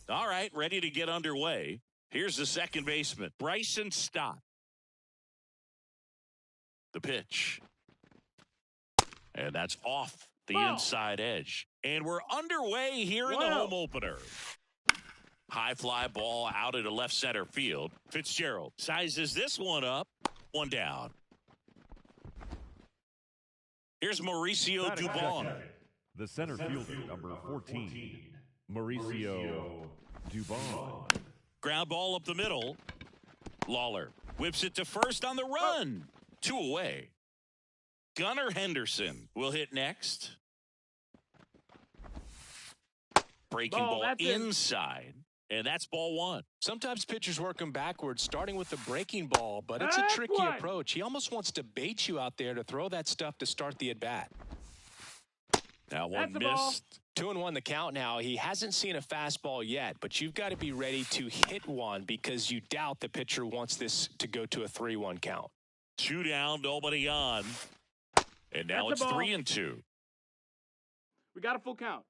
All right, ready to get underway. Here's the second baseman, Bryson Stott. The pitch. And that's off the inside edge. And we're underway here in the home opener. High fly ball out into left center field. Fitzgerald sizes this one up. One down. Here's Mauricio Dubon. The center fielder, number 14, Mauricio Dubon. Ground ball up the middle. Lawler whips it to first on the run. 2 away. Gunnar Henderson will hit next. Breaking ball inside. And that's ball 1. Sometimes pitchers work them backwards, starting with the breaking ball, but it's a tricky approach. He almost wants to bait you out there to throw that stuff to start the at-bat. That one missed. 2-1 the count now. He hasn't seen a fastball yet, but you've got to be ready to hit one because you doubt the pitcher wants this to go to a 3-1 count. 2 down, nobody on. And now it's 3-2. We got a full count.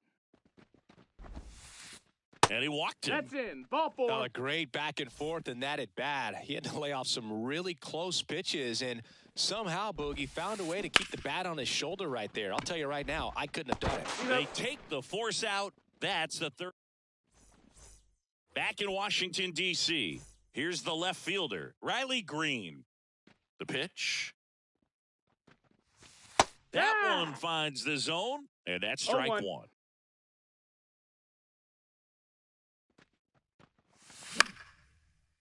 And he walked him. That's in. Ball 4. A great back and forth in that at bat. He had to lay off some really close pitches, and somehow Boogie found a way to keep the bat on his shoulder right there. I'll tell you right now, I couldn't have done it. They take the force out. That's the third. Back in Washington, D.C., here's the left fielder, Riley Green. The pitch. That one finds the zone, and that's strike 1.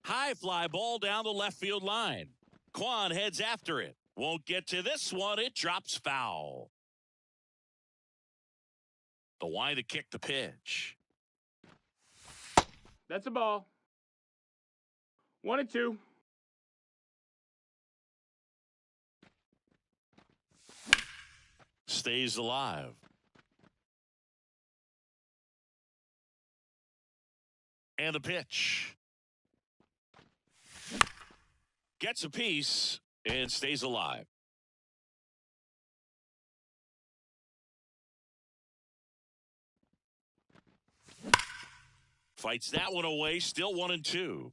High fly ball down the left field line. Kwan heads after it. Won't get to this one. It drops foul. The line to kick the pitch. That's a ball. 1-2. Stays alive. And the pitch. Gets a piece and stays alive. Fights that one away, still 1-2.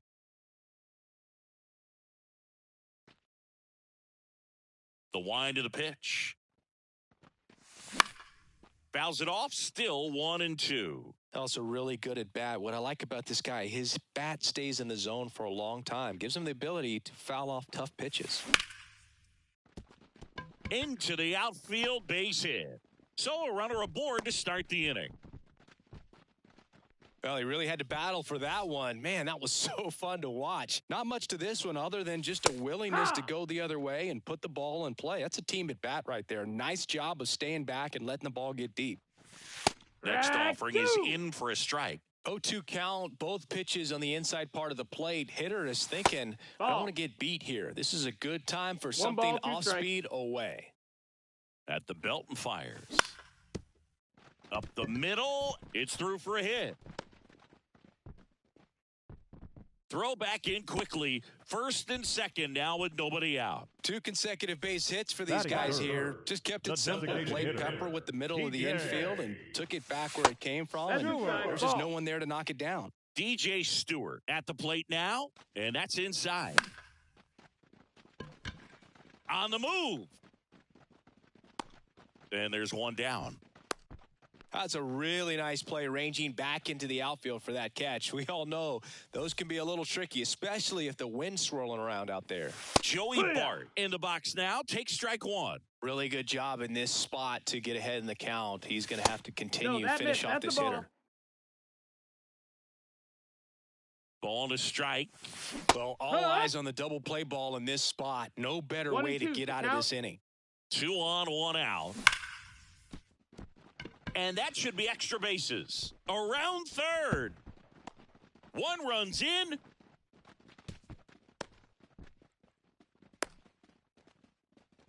The wind of the pitch. Fouls it off, still 1-2. Also really good at bat. What I like about this guy, his bat stays in the zone for a long time. Gives him the ability to foul off tough pitches. Into the outfield, base hit. So a runner aboard to start the inning. Well, he really had to battle for that one. Man, that was so fun to watch. Not much to this one other than just a willingness to go the other way and put the ball in play. That's a team at bat right there. Nice job of staying back and letting the ball get deep. Next offering is in for a strike. 0-2 count, both pitches on the inside part of the plate. Hitter is thinking, I don't want to get beat here. This is a good time for something off speed away. At the belt and fires. Up the middle, it's through for a hit. Throw back in quickly. First and second now with nobody out. 2 consecutive base hits for these guys here. Just kept it simple. Played Pepper with the middle of the infield and took it back where it came from. And there's just no one there to knock it down. DJ Stewart at the plate now, and that's inside. On the move. And there's one down. That's a really nice play, ranging back into the outfield for that catch. We all know those can be a little tricky, especially if the wind's swirling around out there. Joey Bart in the box now. Takes strike 1. Really good job in this spot to get ahead in the count. He's going to have to continue to finish off this hitter. Ball to strike. Well, all eyes on the double play ball in this spot. No better way to get out of this inning. 2 on, 1 out. And that should be extra bases. Around third. 1 runs in.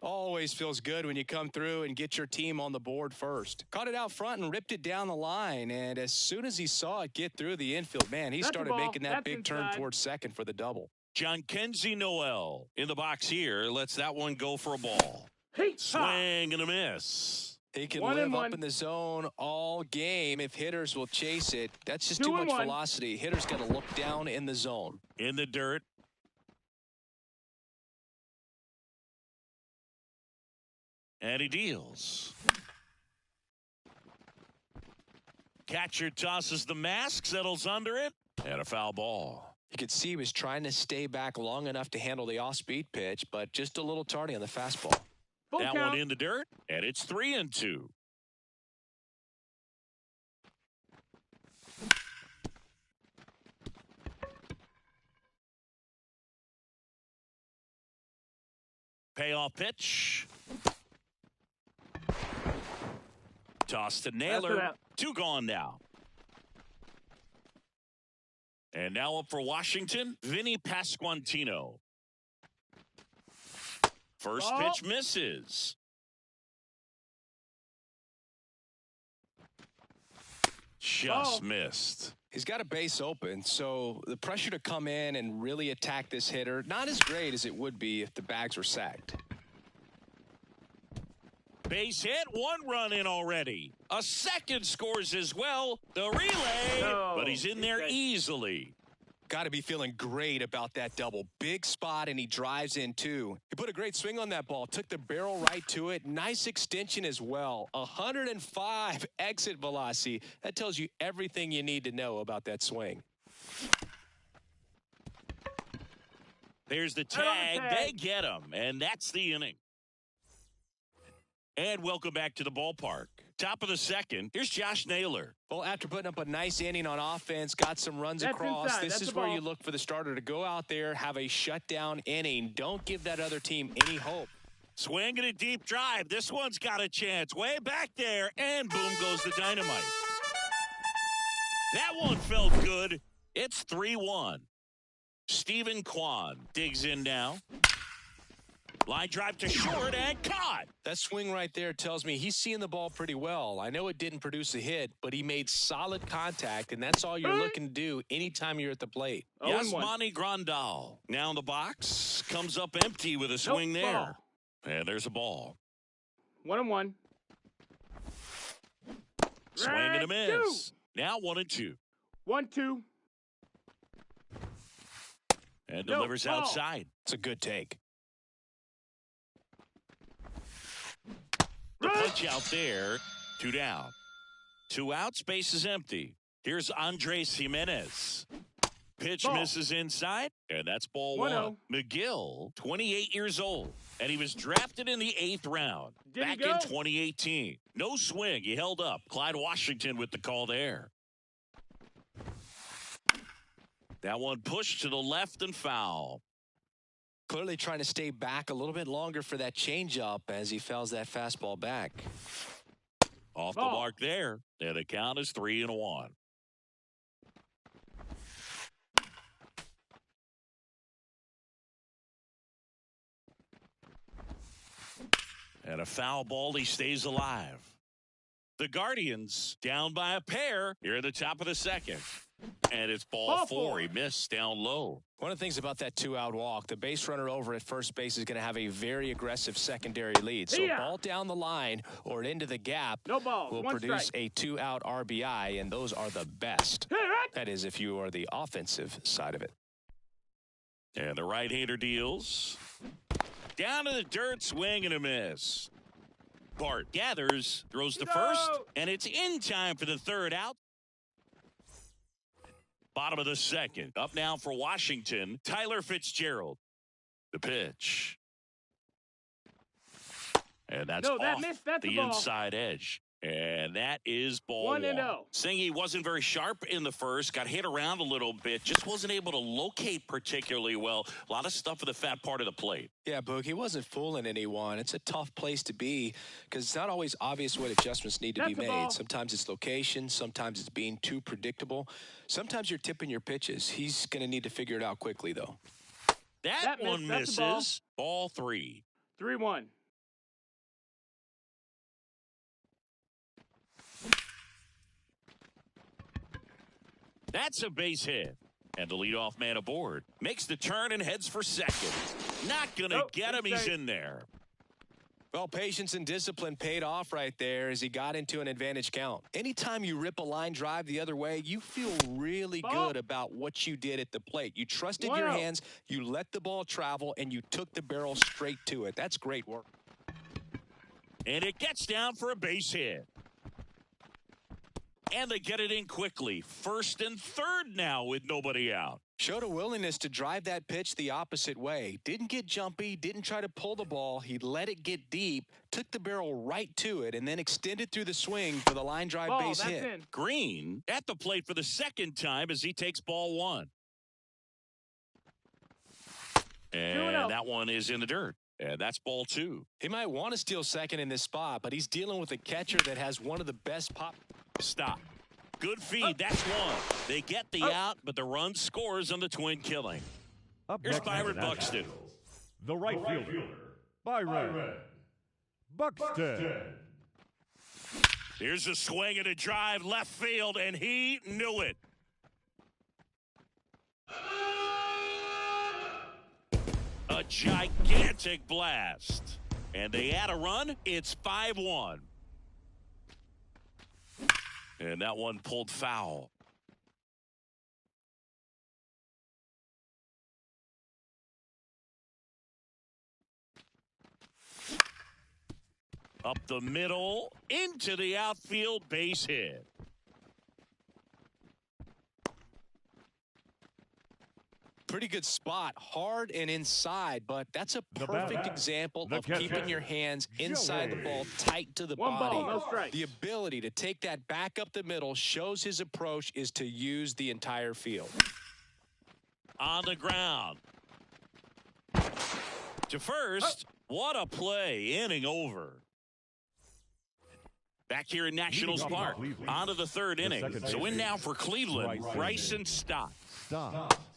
Always feels good when you come through and get your team on the board first. Caught it out front and ripped it down the line. And as soon as he saw it get through the infield, man, he started making that big turn towards second for the double. Jhonkensy Noel in the box here. Lets that one go for a ball. Swing and a miss. He can live up in the zone all game if hitters will chase it. That's just too much velocity. Hitters got to look down in the zone. In the dirt. And he deals. Catcher tosses the mask, settles under it, and a foul ball. You could see he was trying to stay back long enough to handle the off-speed pitch, but just a little tardy on the fastball. That one in the dirt, and it's 3-2. Payoff pitch. Toss to Naylor. 2 gone now. And now up for Washington, Vinny Pasquantino. First pitch misses. Just missed. He's got a base open, so the pressure to come in and really attack this hitter, not as great as it would be if the bags were sagged. Base hit, 1 run in already. A second scores as well. The relay, but he's in there easily. Got to be feeling great about that double. Big spot, and he drives in, too. He put a great swing on that ball. Took the barrel right to it. Nice extension as well. 105 exit velocity. That tells you everything you need to know about that swing. There's the tag. They get him, and that's the inning. And welcome back to the ballpark. Top of the second, here's Josh Naylor. Well, after putting up a nice inning on offense, got some runs across, this is where you look for the starter to go out there, have a shutdown inning. Don't give that other team any hope. Swinging a deep drive. This one's got a chance. Way back there, and boom goes the dynamite. That one felt good. It's 3-1. Stephen Kwan digs in now. Line drive to short and caught. That swing right there tells me he's seeing the ball pretty well. I know it didn't produce a hit, but he made solid contact, and that's all you're looking to do anytime you're at the plate. Yasmani Grandal now in the box. Comes up empty with a swing there. And there's a ball. 1-1. Swing and a miss. Now 1-2. 1-2. And delivers outside. It's a good take. The punch out there, 2 down. 2 outs, base is empty. Here's Andres Jimenez. Pitch misses inside, and that's ball 1. McGill, 28 years old, and he was drafted in the 8th round back in 2018. No swing, he held up. Clyde Washington with the call there. That one pushed to the left and foul. Clearly trying to stay back a little bit longer for that changeup as he fouls that fastball back. Off the mark there, and the count is 3-1. And a foul ball, he stays alive. The Guardians down by a pair here at the top of the second. And it's ball 4. He missed down low. One of the things about that 2-out walk, the base runner over at first base is going to have a very aggressive secondary lead. So ball down the line or into the gap will produce a 2-out RBI, and those are the best. That is if you are the offensive side of it. And the right-hander deals. Down to the dirt, swing and a miss. Bart gathers, throws to first, and it's in time for the 3rd out. Bottom of the second. Up now for Washington, Tyler Fitzgerald. The pitch. And that's off the inside edge. And that is ball 1. Singy wasn't very sharp in the first. Got hit around a little bit. Just wasn't able to locate particularly well. A lot of stuff in the fat part of the plate. Yeah, Boog, he wasn't fooling anyone. It's a tough place to be because it's not always obvious what adjustments need to be made. Sometimes it's location. Sometimes it's being too predictable. Sometimes you're tipping your pitches. He's going to need to figure it out quickly, though. That one misses. Ball 3. 3-1. That's a base hit. And the leadoff man aboard makes the turn and heads for second. Not going to get him. He's in there. Well, patience and discipline paid off right there as he got into an advantage count. Anytime you rip a line drive the other way, you feel really good about what you did at the plate. You trusted your hands, you let the ball travel, and you took the barrel straight to it. That's great work. And it gets down for a base hit. And they get it in quickly. First and third now with nobody out. Showed a willingness to drive that pitch the opposite way. Didn't get jumpy, didn't try to pull the ball. He let it get deep, took the barrel right to it, and then extended through the swing for the line drive base hit. In. Green at the plate for the second time as he takes ball one. And that one is in the dirt. And that's ball two. He might want to steal second in this spot, but he's dealing with a catcher that has one of the best pop. Stop. Good feed. That's one. They get the out, but the run scores on the twin killing. Here's Byron Buxton. The right fielder, Byron Buxton. Here's a swing and a drive left field, and he knew it. A gigantic blast. And they add a run. It's 5-1. And that one pulled foul. Up the middle, into the outfield, base hit. Pretty good spot, hard and inside, but that's a perfect example of keeping your hands inside the ball, tight to the body. No strikes. The ability to take that back up the middle shows his approach is to use the entire field. On the ground. To first, what a play, inning over. Back here in Nationals Park, on to the third inning. So in now for Cleveland, Bryson Stott.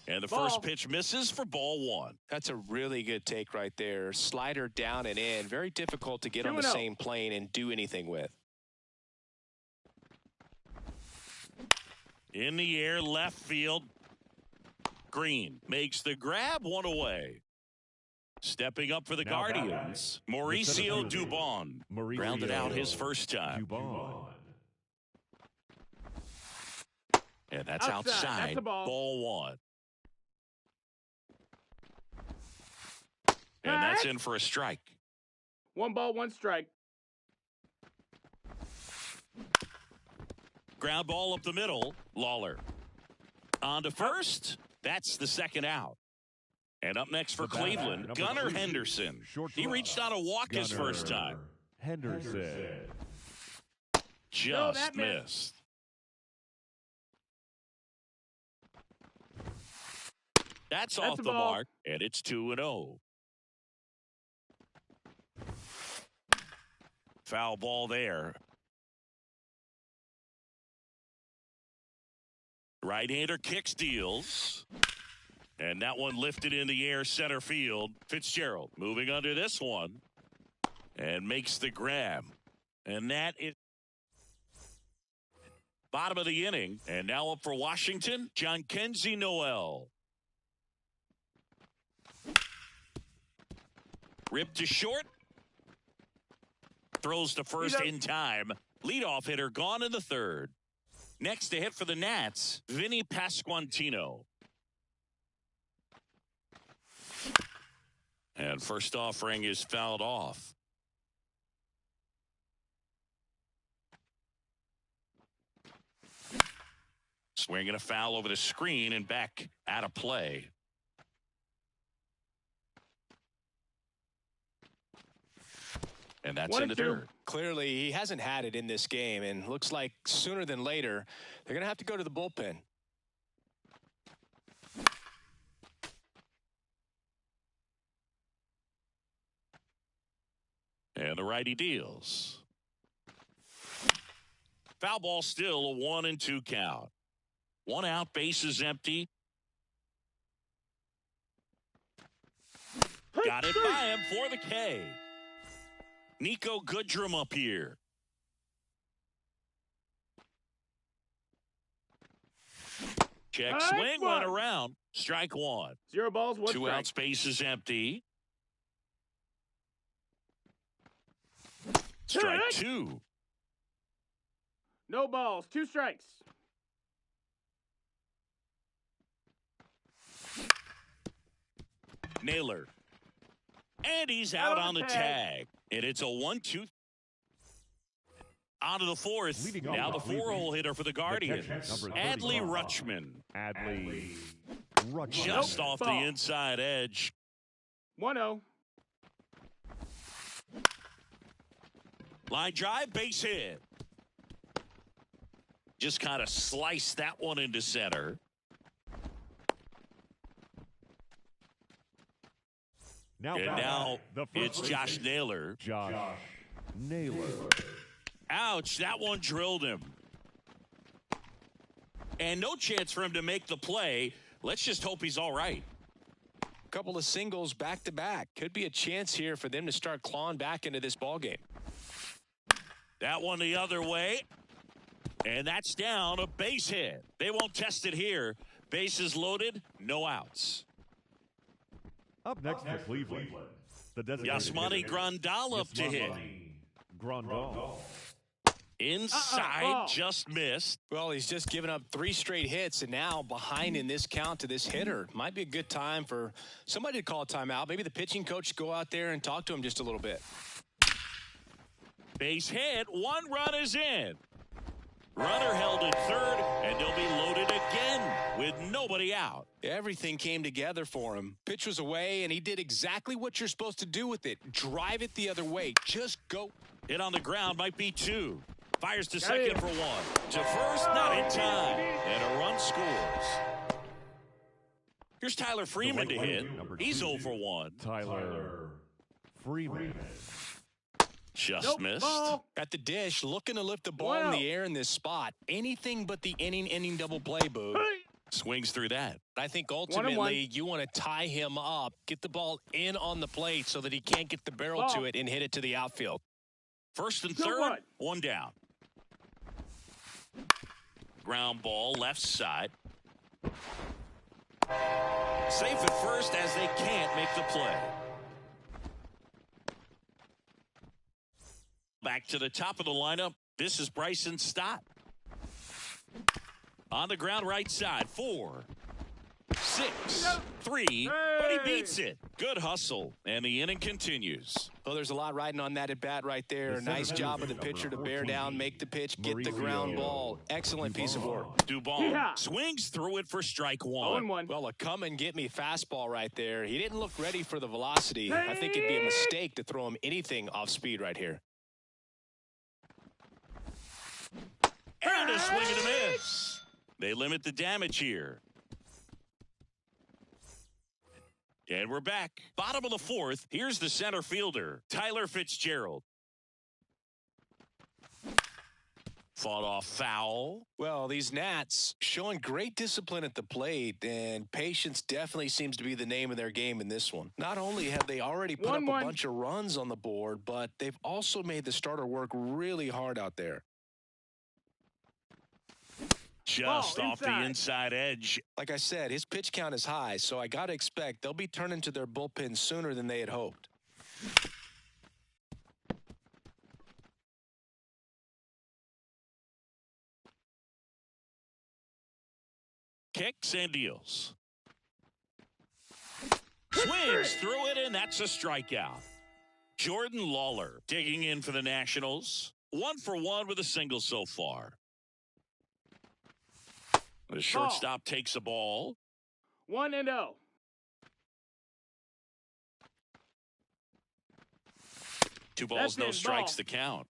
And the first pitch misses for ball one. That's a really good take right there. Slider down and in. Very difficult to get on the same plane and do anything with. In the air, left field. Green makes the grab, one away. Stepping up for the Guardians, Mauricio Dubon. Grounded out his first time. And that's outside. That's ball one. And that's in for a strike. 1 ball, 1 strike. Ground ball up the middle. Lawler. On to first. That's the second out. And up next for Cleveland, Gunnar Henderson. He reached on a walk his first time. Henderson. Just missed. That's off the mark, and it's 2-0. Foul ball there. Right-hander kicks, deals. And that one lifted in the air, center field. Fitzgerald moving under this one and makes the grab. And that is bottom of the inning. And now up for Washington, Jhonkensy Noel. Ripped to short. Throws to first in time. Leadoff hitter gone in the third. Next to hit for the Nats, Vinny Pasquantino. And first offering is fouled off. Swinging a foul over the screen and back out of play. And that's in the dirt. Clearly, he hasn't had it in this game, and looks like sooner than later, they're going to have to go to the bullpen. And the righty deals. Foul ball, still a 1-2 count. 1 out, bases empty. Got it by him for the K. Nico Goodrum up here. Check swing, went around. Strike one. 0 balls, 1 strike. 2 outs, bases empty. Strike two. No balls. 2 strikes. Naylor. And he's out on the tag. And it's a 1-2. On to the fourth. Leading Now off the 4-hole hitter for the Guardians. Number Adley 35. Rutschman. Adley Rutschman. Just off the Ball. inside edge. 1-0. Line drive, base hit. Just kind of sliced that one into center. And now the first it's baseman, Josh Naylor. Josh Naylor. Ouch, that one drilled him. And no chance for him to make the play. Let's just hope he's all right. Couple of singles back to back. Could be a chance here for them to start clawing back into this ball game. That one the other way. And that's down, a base hit. They won't test it here. Bases loaded, no outs. Up next for Cleveland, the designated Yasmani hitter, Grandal up to hit. Grandal. Inside, ball. just missed. Well, he's just given up 3 straight hits and now behind in this count to this hitter. Might be a good time for somebody to call a timeout. Maybe the pitching coach go out there and talk to him just a little bit. Base hit, 1 run is in. Runner held at third, and they'll be loaded again with nobody out. Everything came together for him. Pitch was away, and he did exactly what you're supposed to do with it. Drive it the other way. Just go. Hit on the ground might be 2. Fires to Got second it. for 1. To first, not in time. And a run scores. Here's Tyler Freeman to hit. He's 0 for 1. Tyler Freeman. Just missed. Ball. At the dish, looking to lift the ball in the air in this spot. Anything but the inning double play, Boo. Swings through that. I think 1-1. ultimately you want to tie him up, get the ball in on the plate so that he can't get the barrel to Ball. it and hit it to the outfield. First and 2-1. third, 1 down. Ground ball, left side. Safe at first as they can't make the play. Back to the top of the lineup. This is Bryson Stott. On the ground right side. 4, 6, 3, but he beats it. Good hustle. And the inning continues. Well, there's a lot riding on that at bat right there. The Nice center job of the fielder, pitcher to number bear 14, down, make the pitch, get the Mauricio ground ball. Excellent piece of work. Dubon Yeah. swings through it for strike 1. 0-1. Well, a come and get me fastball right there. He didn't look ready for the velocity. I think it'd be a mistake to throw him anything off speed right here. And a swing and a miss. They limit the damage here. And we're back. Bottom of the 4th. Here's the center fielder, Tyler Fitzgerald. Fought off foul. Well, these Nats showing great discipline at the plate, and patience definitely seems to be the name of their game in this one. Not only have they already put up a 1-1. bunch of runs on the board, but they've also made the starter work really hard out there. Just Ball off the inside edge. Like I said, his pitch count is high, so I got to expect they'll be turning to their bullpen sooner than they had hoped. Kicks and deals. Swings through it, and that's a strikeout. Jordan Lawler digging in for the Nationals. 1 for 1 with a single so far. The shortstop takes a ball. 1-0. Two balls, no That's it, strikes ball. the count.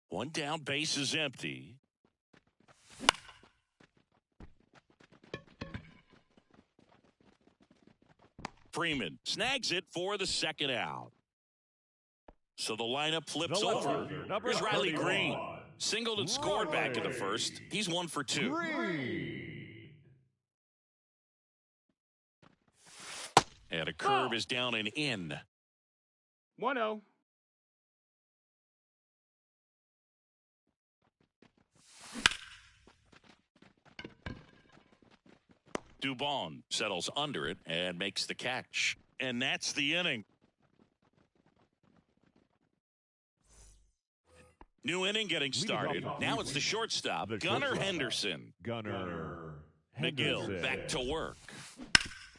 1 down, base is empty. Freeman snags it for the second out. So the lineup flips The left over. fielder, number Here's Riley 31. Green. Singled and scored back in the first. He's 1 for 2. Green. And a curve is down and in. 1-0. Dubon settles under it and makes the catch. And that's the inning. New inning getting started. Now it's the shortstop, Gunnar Henderson. Gunnar McGill back to work.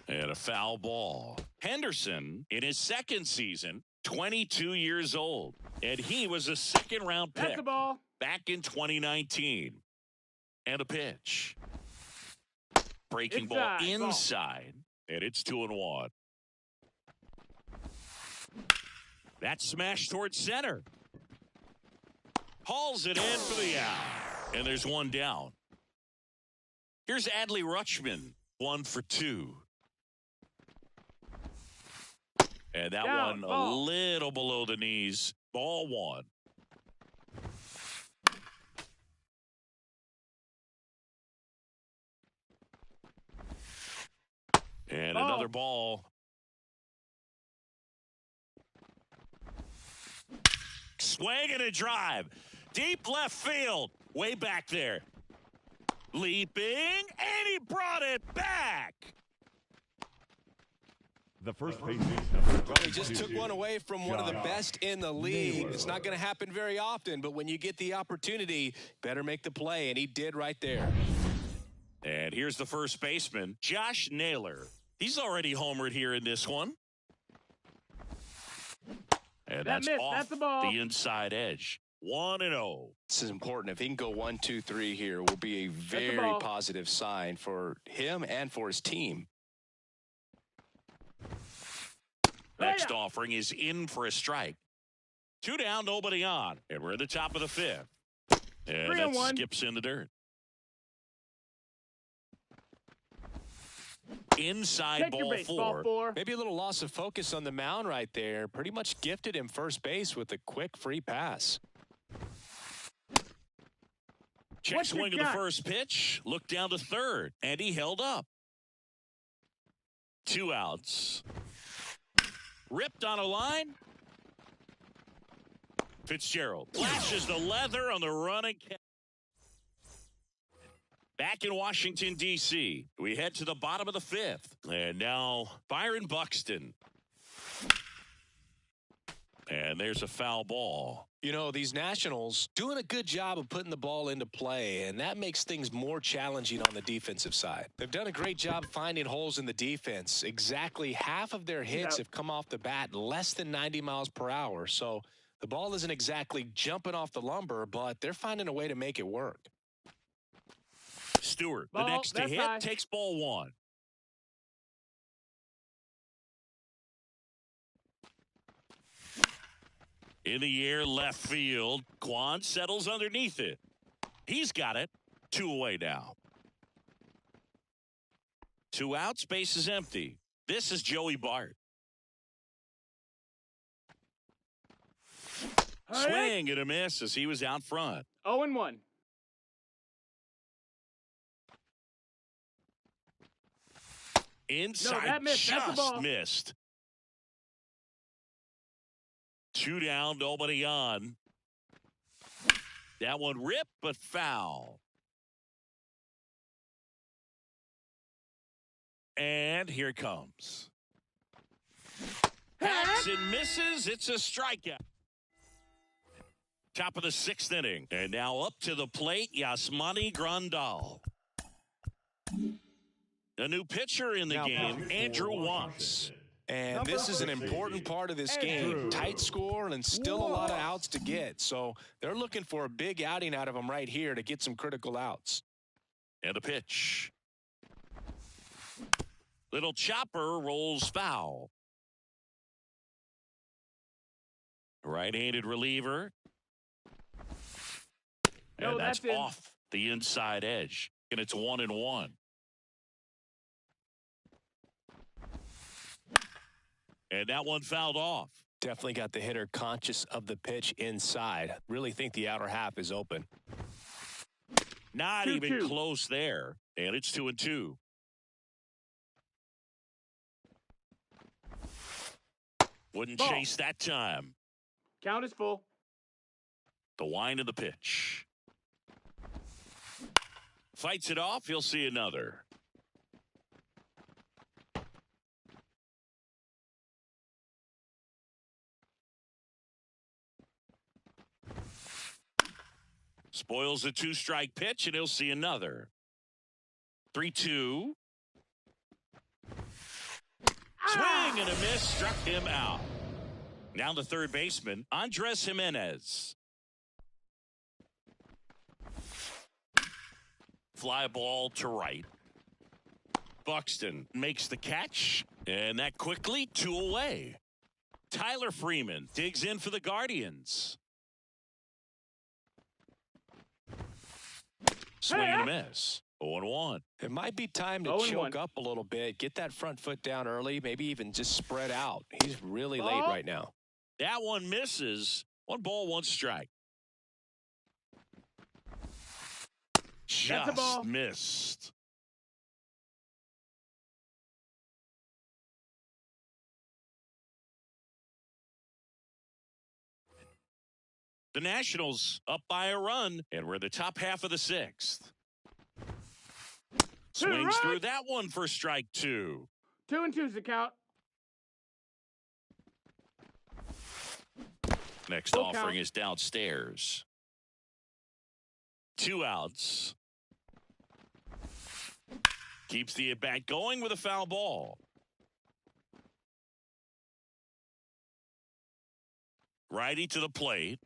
And a foul ball. Henderson, in his second season, 22 years old. And he was a second-round pick That's the ball. back in 2019. And a pitch. Breaking ball inside. And it's 2-1. That smash towards center. Hauls it in for the out. And there's one down. Here's Adley Rutschman, 1 for 2. And that one a little below the knees. Ball 1. And another ball. Swing and a drive. Deep left field. Way back there. Leaping, and he brought it back. The first base. Well, he just took one away from one of the best in the league. It's not going to happen very often, but when you get the opportunity, better make the play, and he did right there. And here's the first baseman, Josh Naylor. He's already homered here in this one. And that's off the inside edge. 1-0. This is important. If he can go 1, 2, 3 here, will be a very positive sign for him and for his team. Next offering is in for a strike. 2 down, nobody on. And we're at the top of the 5th. And that skips in the dirt. Inside ball 4. Maybe a little loss of focus on the mound right there. Pretty much gifted him first base with a quick free pass. Check swing of the first pitch. Look down to third. And he held up. 2 outs. Ripped on a line. Fitzgerald flashes the leather on the running. Back in Washington, D.C., we head to the bottom of the 5th. And now Byron Buxton. And there's a foul ball. You know, these Nationals doing a good job of putting the ball into play, and that makes things more challenging on the defensive side. They've done a great job finding holes in the defense. Exactly half of their hits have come off the bat less than 90 miles per hour. So the ball isn't exactly jumping off the lumber, but they're finding a way to make it work. Stewart, the next to hit, takes ball 1. In the air, left field. Kwan settles underneath it. He's got it. 2 away now. 2 out, space is empty. This is Joey Bart. Swing and a miss as he was out front. 0-1. Inside, just missed. 2 down, nobody on. That one ripped, but foul. And here it comes. Hacks and misses. It's a strikeout. Top of the 6th inning. And now up to the plate, Yasmani Grandal. A new pitcher in the game, Andrew Wantz. And this is an important part of this game. Tight score and still a lot of outs to get. So they're looking for a big outing out of him right here to get some critical outs. And a pitch. Little chopper rolls foul. Right-handed reliever. And that's off the inside edge. And it's 1-1. And that one fouled off. Definitely got the hitter conscious of the pitch inside. Really think the outer half is open. Not even close there. And it's 2-2. Wouldn't chase that time. Count is full. The wind of the pitch. Fights it off. He'll see another. Spoils a 2-strike pitch, and he'll see another. 3-2. Swing and a miss, struck him out. Now the third baseman, Andres Jimenez. Fly ball to right. Buxton makes the catch, and that quickly 2 away. Tyler Freeman digs in for the Guardians. Swing and a miss. 0-1. It might be time to choke up a little bit, get that front foot down early, maybe even just spread out. He's really late right now. That one misses. 1 ball, 1 strike. Just missed. The Nationals up by a run, and we're the top half of the 6th. Swings through that one for strike 2. 2-2's the count. Next offering is downstairs. 2 outs. Keeps the at-bat going with a foul ball. Righty to the plate.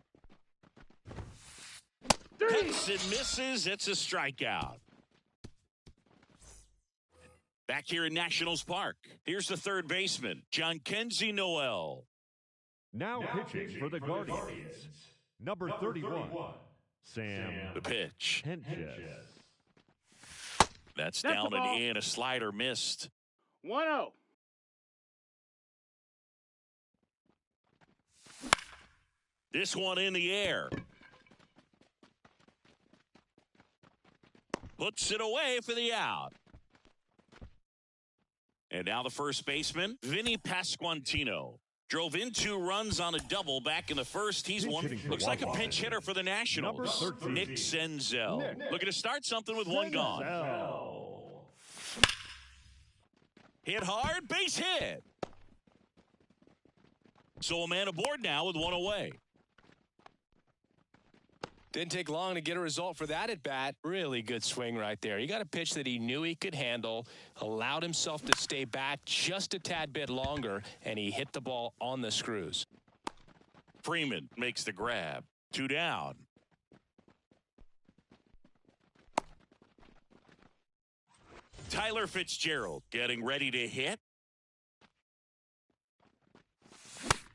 Cuts and misses. It's a strikeout. Back here in Nationals Park, here's the third baseman, Jhonkensy Noel. Now pitching for the Guardians, number 31, Sam The pitch. Hentges. That's down and in. A slider missed. 1-0. This one in the air. Puts it away for the out. And now the first baseman, Vinny Pasquantino. Drove in 2 runs on a double back in the first. He's one. Looks like a pinch hitter for the Nationals. Nick Senzel. Looking to start something with 1 gone. Hit hard, base hit. So a man aboard now with 1 away. Didn't take long to get a result for that at bat. Really good swing right there. He got a pitch that he knew he could handle, allowed himself to stay back just a tad bit longer, and he hit the ball on the screws. Freeman makes the grab. 2 down. Tyler Fitzgerald getting ready to hit.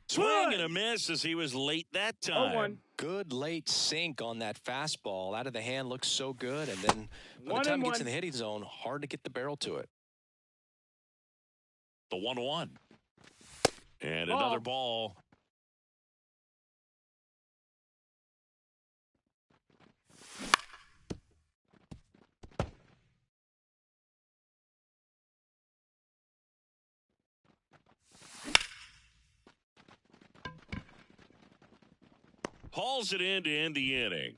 Swing and a miss as he was late that time. 0-1. Good late sink on that fastball. Out of the hand looks so good, and then by the time it gets in the hitting zone, hard to get the barrel to it. The 1-1. And another ball. Hauls it in to end the inning.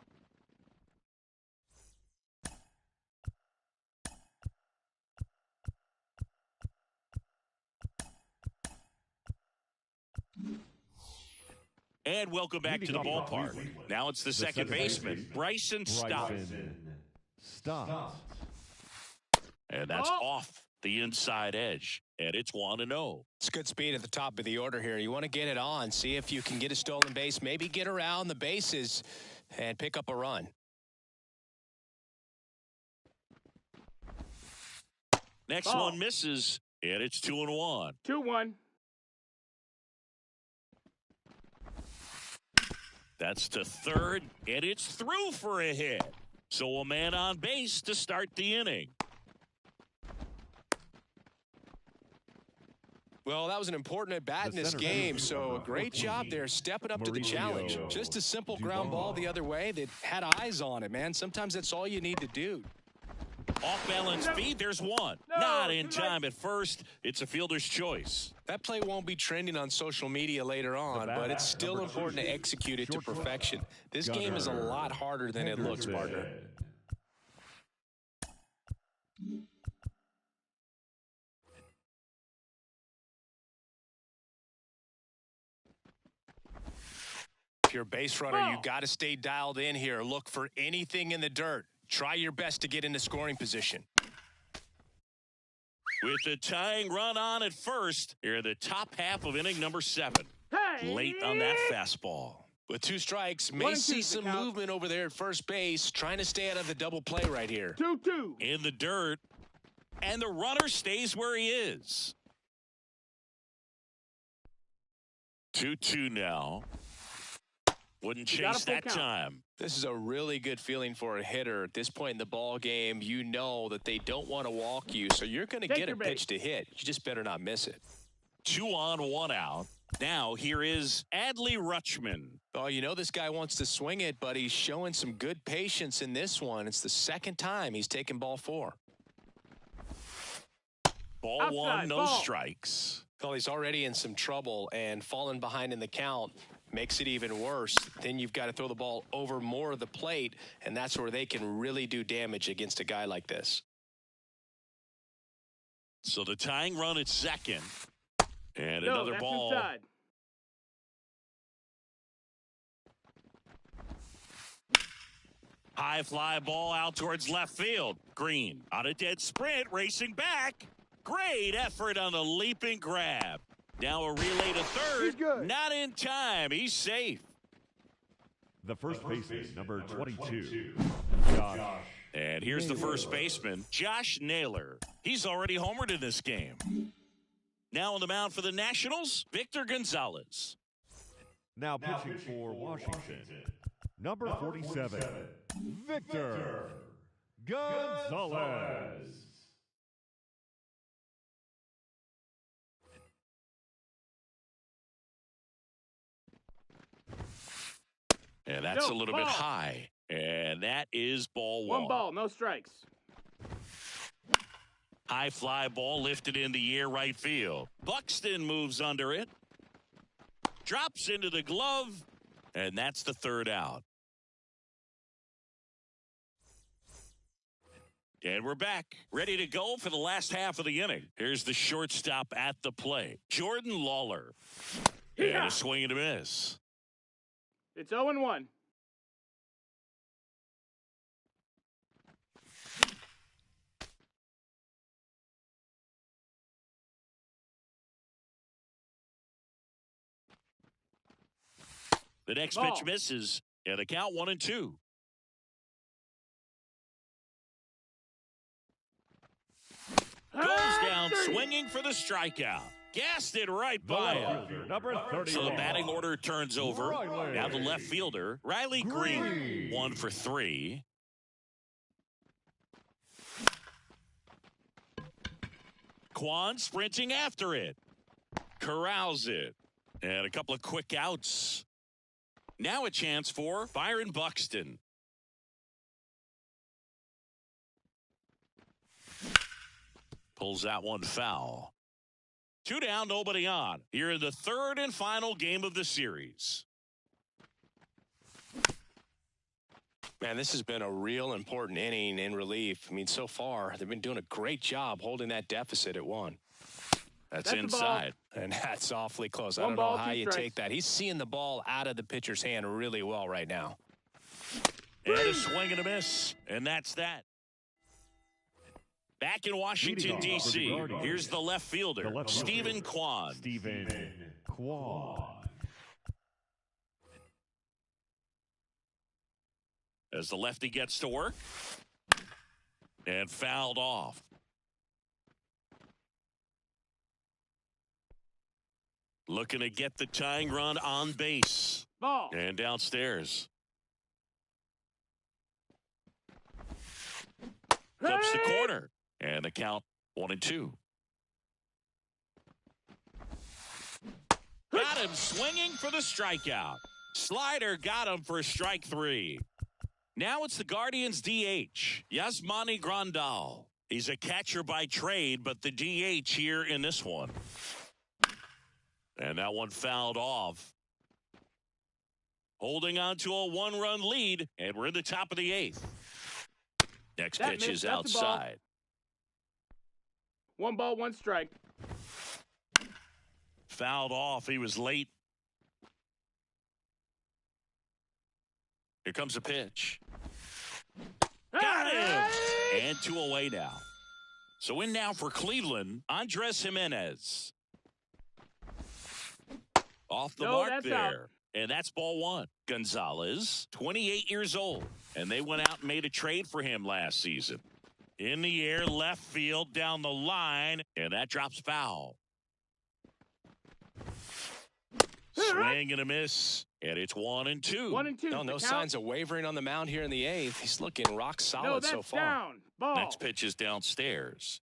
And welcome back to the ballpark. Now it's the second baseman, Bryson Stott. And that's off the inside edge. And it's 1-0. It's good speed at the top of the order here. You want to get it on, see if you can get a stolen base, maybe get around the bases and pick up a run. Next one misses, and it's 2-1. 2-1. That's to third, and it's through for a hit. So a man on base to start the inning. Well, that was an important at-bat in this game, so a great job there stepping up to the challenge. Just a simple ground ball the other way that had eyes on it, man. Sometimes that's all you need to do. Off-balance feed, there's one. Not in time at first. It's a fielder's choice. That play won't be trending on social media later on, but it's still important to execute it to perfection. This game is a lot harder than it looks, partner. If you're a base runner, you got to stay dialed in here. Look for anything in the dirt. Try your best to get into scoring position. With the tying run on at first, here in the top half of inning number 7. Hey! Late on that fastball. With 2 strikes, may see some movement over there at first base, trying to stay out of the double play right here. 2-2. In the dirt, and the runner stays where he is. 2-2 now. Wouldn't chase that time. This is a really good feeling for a hitter at this point in the ball game. You know that they don't want to walk you, so you're going to get a pitch to hit. You just better not miss it. 2 on, 1 out. Now here is Adley Rutschman. Oh, you know this guy wants to swing it, but he's showing some good patience in this one. It's the second time he's taken ball 4. Ball outside, 1, no strikes. Well, he's already in some trouble, and falling behind in the count makes it even worse. Then you've got to throw the ball over more of the plate, and that's where they can really do damage against a guy like this. So the tying run at second. And another ball. Inside. High fly ball out towards left field. Green on a dead sprint, racing back. Great effort on the leaping grab. Now a relay to third. Not in time. He's safe. The first baseman, number 22, Josh. And here's the first baseman, Josh Naylor. He's already homered in this game. Now on the mound for the Nationals, Victor Gonzalez. Now pitching for Washington, number 47, Victor Gonzalez. And that's a little bit high. And that is ball 1. 1 ball, no strikes. High fly ball lifted in the air right field. Buxton moves under it. Drops into the glove. And that's the third out. And we're back, ready to go for the last half of the inning. Here's the shortstop at the plate, Jordan Lawler. And a swing and a miss. It's 0-1. The next pitch misses, and the count 1-2. Goes down swinging for the strikeout. Gassed it right by him. Number 30. So the batting order turns over. Now the left fielder, Riley Green, 1 for 3. Kwan sprinting after it. Corrals it. And a couple of quick outs. Now a chance for Byron Buxton. Pulls that one foul. 2 down, nobody on. Here in the third and final game of the series. Man, this has been a real important inning in relief. I mean, so far, they've been doing a great job holding that deficit at 1. That's inside. And that's awfully close. I don't know how you take that. He's seeing the ball out of the pitcher's hand really well right now. And a swing and a miss. And that's that. Back in Washington, D.C., here's the left fielder, Stephen Kwan. Stephen Kwan. As the lefty gets to work. And fouled off. Looking to get the tying run on base. Ball. And downstairs. Clips the corner. And the count 1-2. Got him swinging for the strikeout. Slider got him for strike 3. Now it's the Guardians' DH, Yasmani Grandal. He's a catcher by trade, but the DH here in this one. And that one fouled off. Holding on to a 1-run lead, and we're in the top of the 8th. Next pitch is outside. 1 ball, 1 strike. Fouled off. He was late. Here comes a pitch. Got him! And 2 away now. So in now for Cleveland, Andres Gimenez. Off the mark there. Out. And that's ball 1. Gonzalez, 28 years old. And they went out and made a trade for him last season. In the air, left field, down the line. And that drops foul. Swing and a miss. And it's 1-2. 1-2. No signs of wavering on the mound here in the 8th. He's looking rock solid so far. Down. Ball. Next pitch is downstairs.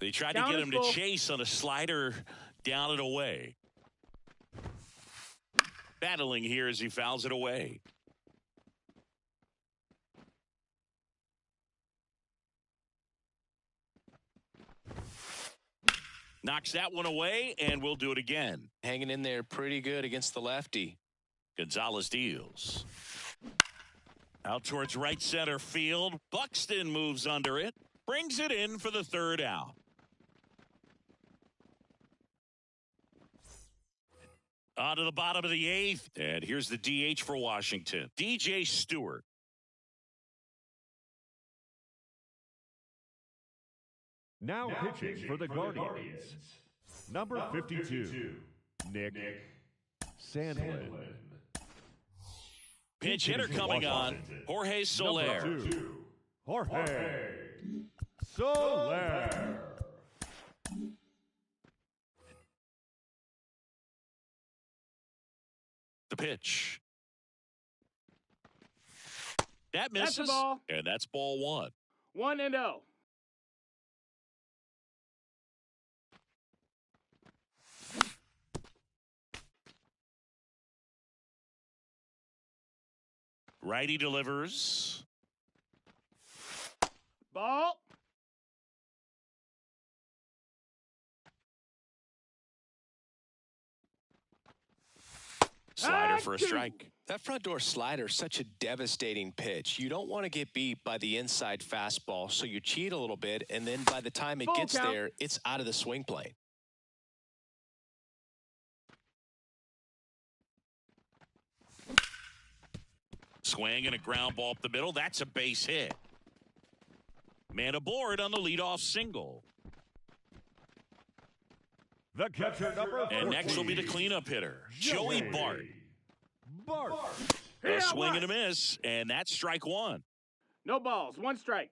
They tried to get him to chase on a slider down and away. Battling here as he fouls it away. Knocks that one away, and we'll do it again. Hanging in there pretty good against the lefty. Gonzalez deals. Out towards right center field. Buxton moves under it. Brings it in for the 3rd out. On to the bottom of the 8th. And here's the DH for Washington. DJ Stewart. Now pitching for the Guardians. Number 52, Nick Sandlin. Pitch hitter coming on. Jorge Soler. Number 2, Jorge Soler. The pitch. That misses. That's a ball. And that's ball 1. 1-0. Righty delivers. Ball. Slider for a strike. That front door slider is such a devastating pitch. You don't want to get beat by the inside fastball, so you cheat a little bit, and then by the time it gets there, it's out of the swing plane. Swing and a ground ball up the middle. That's a base hit. Man aboard on the leadoff single. The catcher, number 14. And next will be the cleanup hitter, Joey Bart. A swing and a miss, and that's strike 1. No balls. 1 strike.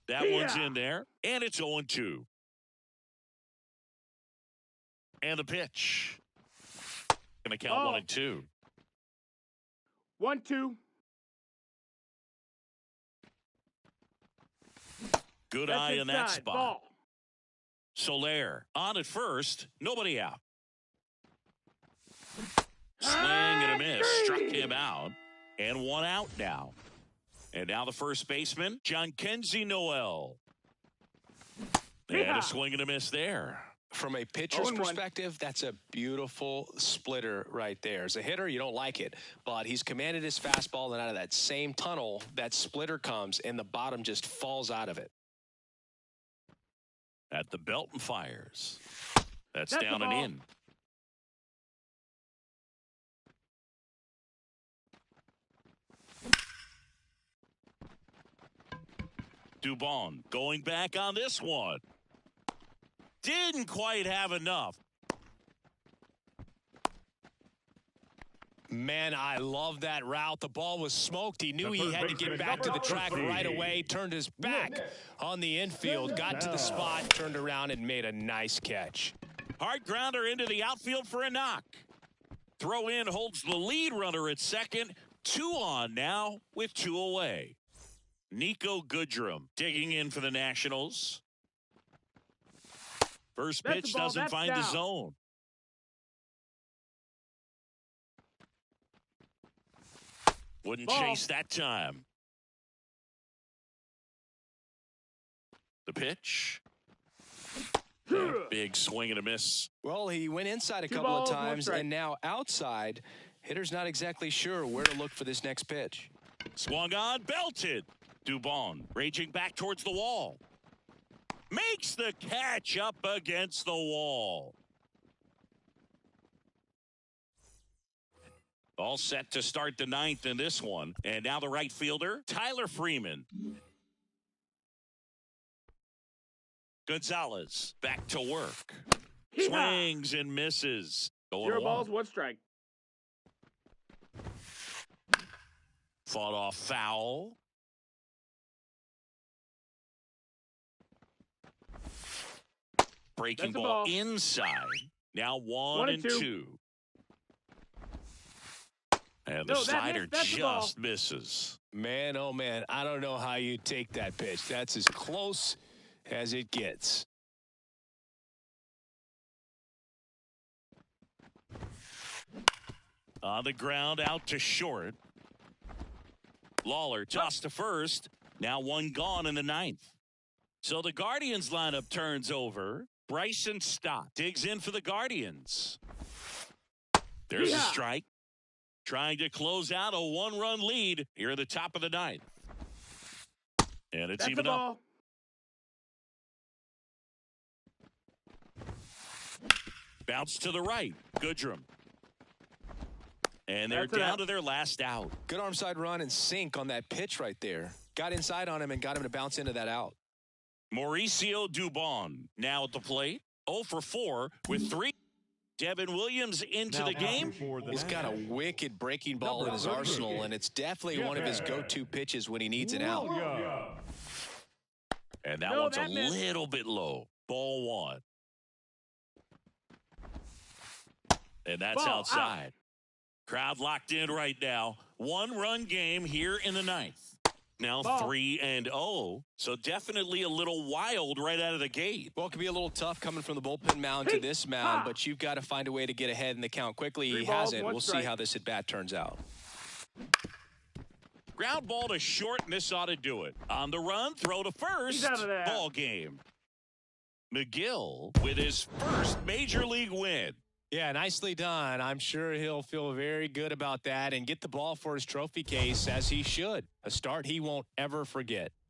That one's in there, and it's 0-2. And the pitch. Going to count 1-2. 1-2. Good eye in that spot. Ball. Soler on at first, nobody out. Swing and a miss, struck him out, and 1 out now. And now the first baseman, Jhonkensy Noel. And a swing and a miss there. From a pitcher's perspective, that's a beautiful splitter right there. As a hitter, you don't like it, but he's commanded his fastball, and out of that same tunnel, that splitter comes, and the bottom just falls out of it. At the belt and fires. That's down and in. Dubon going back on this one. Didn't quite have enough. Man, I love that route. The ball was smoked. He knew he had to get back to the track right away. Turned his back on the infield. Got to the spot, turned around, and made a nice catch. Hard grounder into the outfield for a knock. Throw in holds the lead runner at second. 2 on now with 2 away. Nico Goodrum digging in for the Nationals. First pitch doesn't find the zone. Wouldn't chase that time. The pitch. Big swing and a miss. Well, he went inside a couple of times, and now outside. Hitter's not exactly sure where to look for this next pitch. Swung on, belted. Dubon raging back towards the wall. Makes the catch up against the wall. All set to start the ninth in this one. And now the right fielder, Tyler Freeman. Gonzalez back to work. Swings and misses. 0 balls, 1 strike. Fought off foul. Breaking ball inside. Now 1 and 2. And the slider just misses. Man, oh man, I don't know how you take that pitch. That's as close as it gets. On the ground, out to short. Lawler tossed to first. Now 1 gone in the ninth. So the Guardians lineup turns over. Bryson Stott digs in for the Guardians. There's a strike. Trying to close out a 1-run lead here at the top of the ninth. And it's even up. Bounce to the right. Goodrum. And they're down to their last out. Good arm side run and sink on that pitch right there. Got inside on him and got him to bounce into that out. Mauricio Dubon now at the plate. 0 for 4 with 3. Devin Williams into the game. He's got a wicked breaking ball in his arsenal, and it's definitely one of his go-to pitches when he needs an out. And that one's a little bit low. Ball 1. And that's outside. Crowd locked in right now. 1-run game here in the ninth. Now 3-0, so definitely a little wild right out of the gate. Well, it could be a little tough coming from the bullpen mound to this mound, but you've got to find a way to get ahead in the count quickly. He hasn't. We'll see how this at-bat turns out. Ground ball to short, and this ought to do it. On the run, throw to first. Ball game. McGill with his first major league win. Yeah, nicely done. I'm sure he'll feel very good about that and get the ball for his trophy case, as he should. A start he won't ever forget.